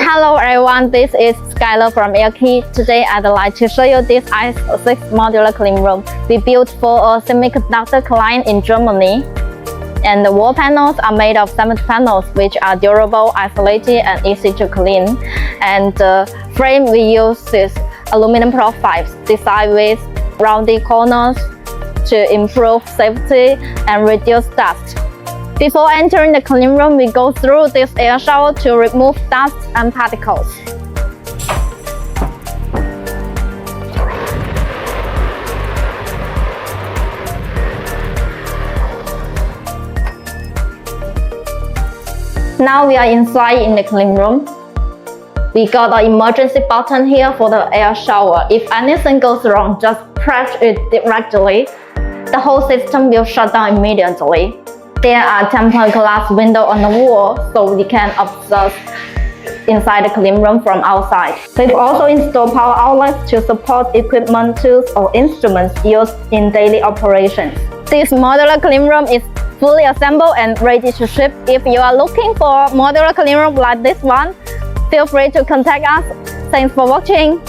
Hello everyone, this is Skylar from Airkey. Today I'd like to show you this i6 modular cleanroom we built for a semiconductor client in Germany. And the wall panels are made of cement panels which are durable, isolated, and easy to clean. And the frame we use is aluminum profiles designed with rounded corners to improve safety and reduce dust. Before entering the cleanroom, we go through this air shower to remove dust and particles. Now we are inside in the cleanroom. We got an emergency button here for the air shower. If anything goes wrong, just press it directly. The whole system will shut down immediately. There are tempered glass windows on the wall, so we can observe inside the cleanroom from outside. We've also installed power outlets to support equipment, tools, or instruments used in daily operations. This modular cleanroom is fully assembled and ready to ship. If you are looking for a modular cleanroom like this one, feel free to contact us. Thanks for watching.